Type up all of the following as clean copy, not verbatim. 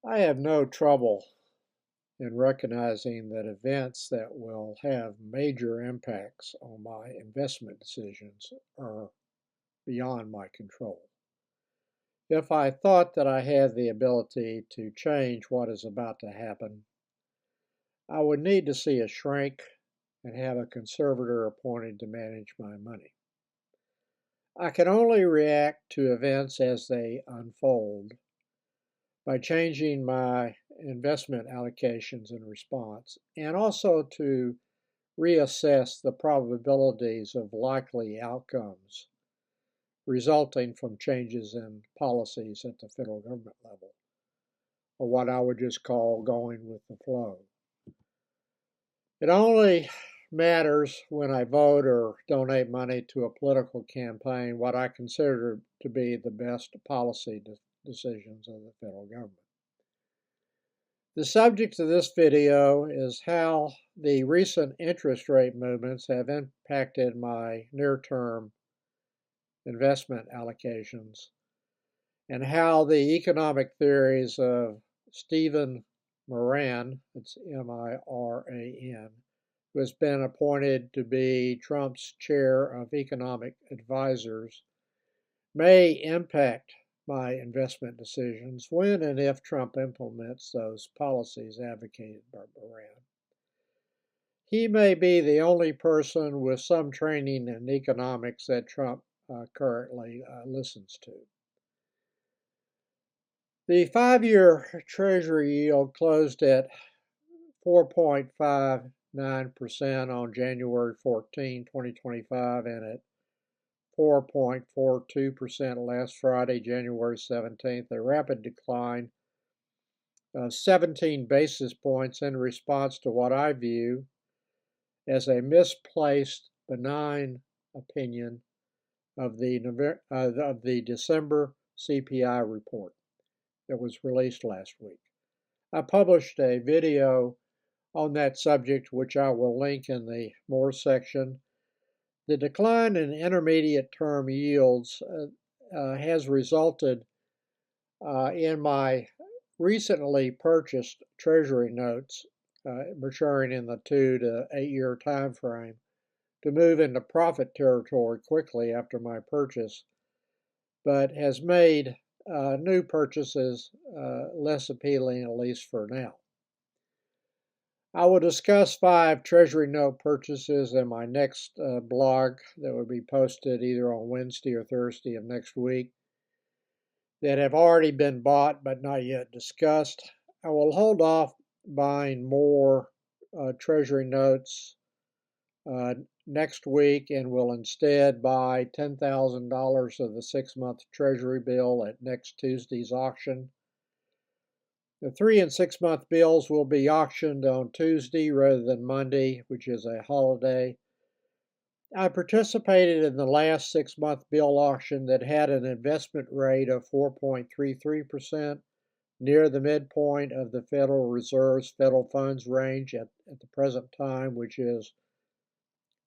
I have no trouble in recognizing that events that will have major impacts on my investment decisions are beyond my control. If I thought that I had the ability to change what is about to happen, I would need to see a shrink and have a conservator appointed to manage my money. I can only react to events as they unfold by changing my investment allocations in response, and also to reassess the probabilities of likely outcomes resulting from changes in policies at the federal government level, or what I would just call going with the flow. It only matters when I vote or donate money to a political campaign what I consider to be the best policy decisions of the federal government. The subject of this video is how the recent interest rate movements have impacted my near-term investment allocations and how the economic theories of Stephen Miran, it's M-I-R-A-N, who has been appointed to be Trump's chair of economic advisors, may impact my investment decisions when and if Trump implements those policies advocated by Moran. He may be the only person with some training in economics that Trump currently listens to. The 5-year Treasury yield closed at 4.59% on January 14, 2025, and at 4.42% last Friday, January 17th, a rapid decline of 17 basis points in response to what I view as a misplaced, benign opinion of the December CPI report that was released last week. I published a video on that subject, which I will link in the More section. The decline in intermediate term yields has resulted in my recently purchased Treasury notes maturing in the 2 to 8 year time frame to move into profit territory quickly after my purchase, but has made new purchases less appealing, at least for now. I will discuss 5 Treasury note purchases in my next blog that will be posted either on Wednesday or Thursday of next week that have already been bought but not yet discussed. I will hold off buying more Treasury notes next week and will instead buy $10,000 of the 6-month Treasury bill at next Tuesday's auction. The 3 and 6-month bills will be auctioned on Tuesday rather than Monday, which is a holiday. I participated in the last 6-month bill auction that had an investment rate of 4.33%, near the midpoint of the Federal Reserve's federal funds range at the present time, which is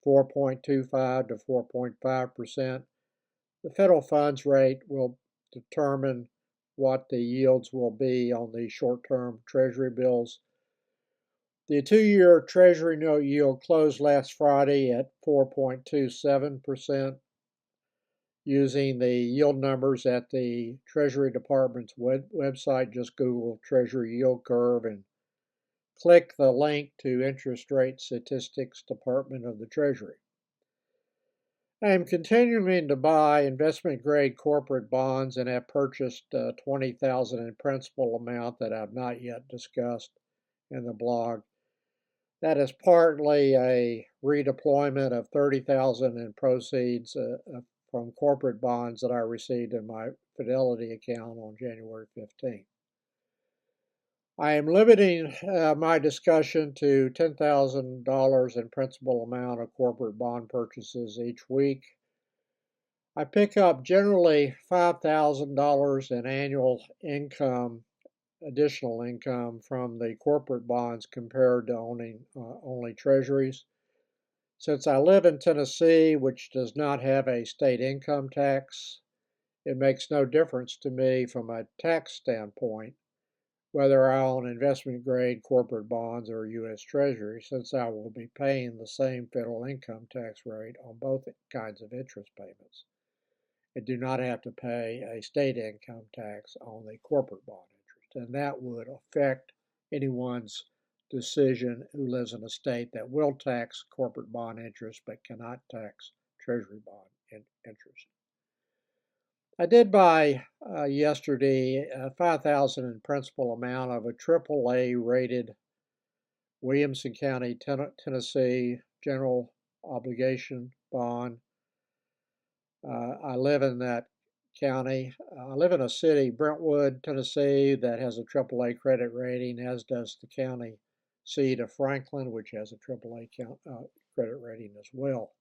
4.25 to 4.5%. The federal funds rate will determine what the yields will be on the short-term Treasury bills. The 2-year Treasury note yield closed last Friday at 4.27%. Using the yield numbers at the Treasury Department's website, just Google Treasury yield curve and click the link to Interest Rate Statistics Department of the Treasury. I am continuing to buy investment-grade corporate bonds and have purchased $20,000 in principal amount that I've not yet discussed in the blog. That is partly a redeployment of $30,000 in proceeds from corporate bonds that I received in my Fidelity account on January 15th. I am limiting my discussion to $10,000 in principal amount of corporate bond purchases each week. I pick up generally $5,000 in annual income, additional income from the corporate bonds compared to owning only treasuries. Since I live in Tennessee, which does not have a state income tax, it makes no difference to me from a tax standpoint whether I own investment-grade corporate bonds or U.S. Treasury, since I will be paying the same federal income tax rate on both kinds of interest payments, and do not have to pay a state income tax on the corporate bond interest. And that would affect anyone's decision who lives in a state that will tax corporate bond interest but cannot tax Treasury bond interest. I did buy yesterday $5,000 in principal amount of a AAA rated Williamson County, Tennessee general obligation bond. I live in that county. I live in a city, Brentwood, Tennessee, that has a AAA credit rating, as does the county seat of Franklin, which has a AAA credit rating as well.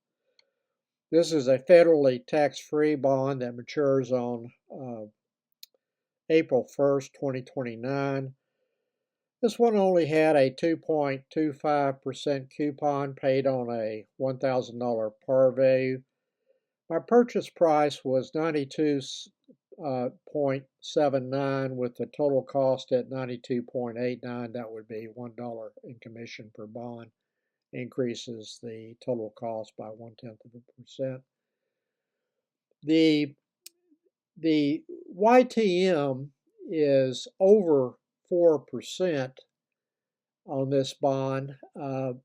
This is a federally tax-free bond that matures on April 1st, 2029. This one only had a 2.25% coupon paid on a $1,000 par value. My purchase price was $92.79 with the total cost at $92.89. That would be $1 in commission per bond. Increases the total cost by 0.1%. The YTM is over 4% on this bond. The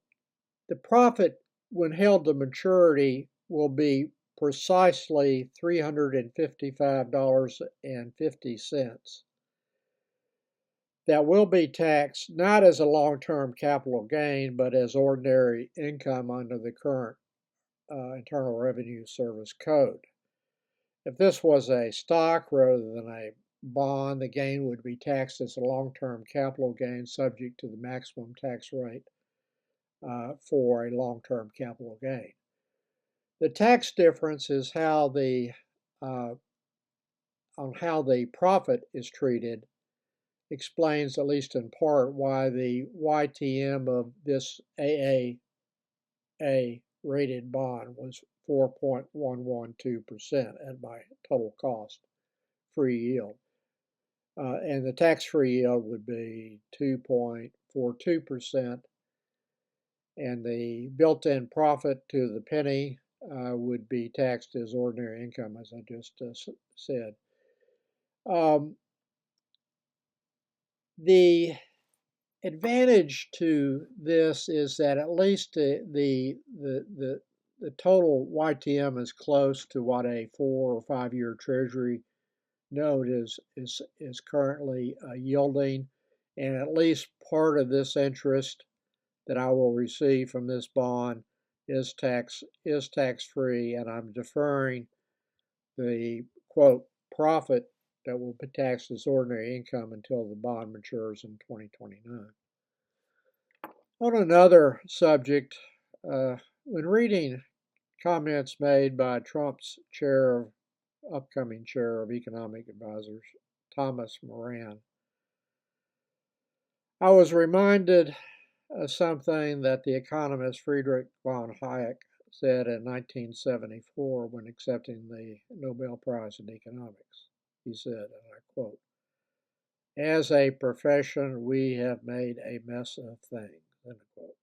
profit when held to maturity will be precisely $355.50. That will be taxed not as a long-term capital gain, but as ordinary income under the current Internal Revenue Service Code. If this was a stock rather than a bond, the gain would be taxed as a long-term capital gain subject to the maximum tax rate for a long-term capital gain. The tax difference is on how the profit is treated explains, at least in part, why the YTM of this AAA rated bond was 4.112% at my total cost free yield. And the tax-free yield would be 2.42%. And the built-in profit to the penny would be taxed as ordinary income, as I just said. The advantage to this is that at least the total YTM is close to what a 4 or 5 year Treasury note is currently yielding, and at least part of this interest that I will receive from this bond is tax-free, and I'm deferring the quote profit that will be taxed as ordinary income until the bond matures in 2029. On another subject, when reading comments made by Trump's upcoming chair of economic advisors, Thomas Miran, I was reminded of something that the economist Friedrich von Hayek said in 1974 when accepting the Nobel Prize in Economics. He said, and I quote, "As a profession, we have made a mess of things." End quote.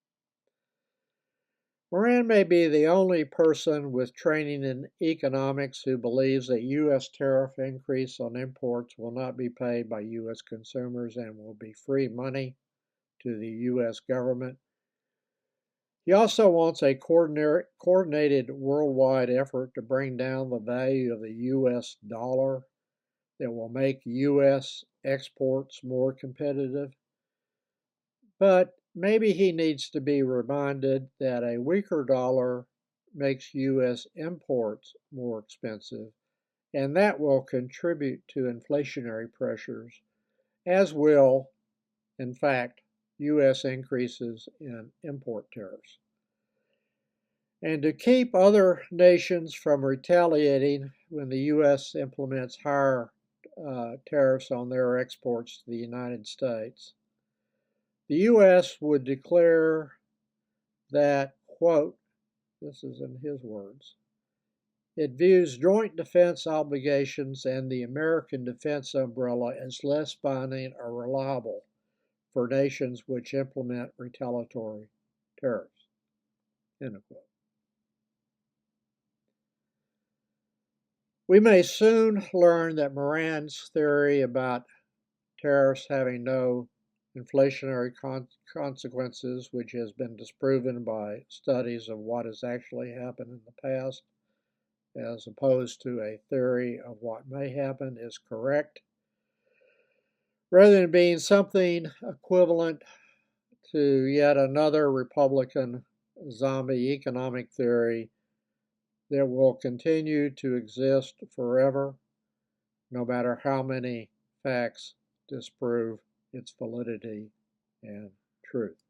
Moran may be the only person with training in economics who believes that U.S. tariff increase on imports will not be paid by U.S. consumers and will be free money to the U.S. government. He also wants a coordinated worldwide effort to bring down the value of the U.S. dollar that will make U.S. exports more competitive. But maybe he needs to be reminded that a weaker dollar makes U.S. imports more expensive, and that will contribute to inflationary pressures, as will, in fact, U.S. increases in import tariffs. And to keep other nations from retaliating when the U.S. implements higher tariffs on their exports to the United States, the U.S. would declare that, quote, this is in his words, It views joint defense obligations and the American defense umbrella as less binding or reliable for nations which implement retaliatory tariffs. End of quote. We may soon learn that Miran's theory about tariffs having no inflationary consequences, which has been disproven by studies of what has actually happened in the past, as opposed to a theory of what may happen, is correct. Rather than being something equivalent to yet another Republican zombie economic theory that will continue to exist forever, no matter how many facts disprove its validity and truth.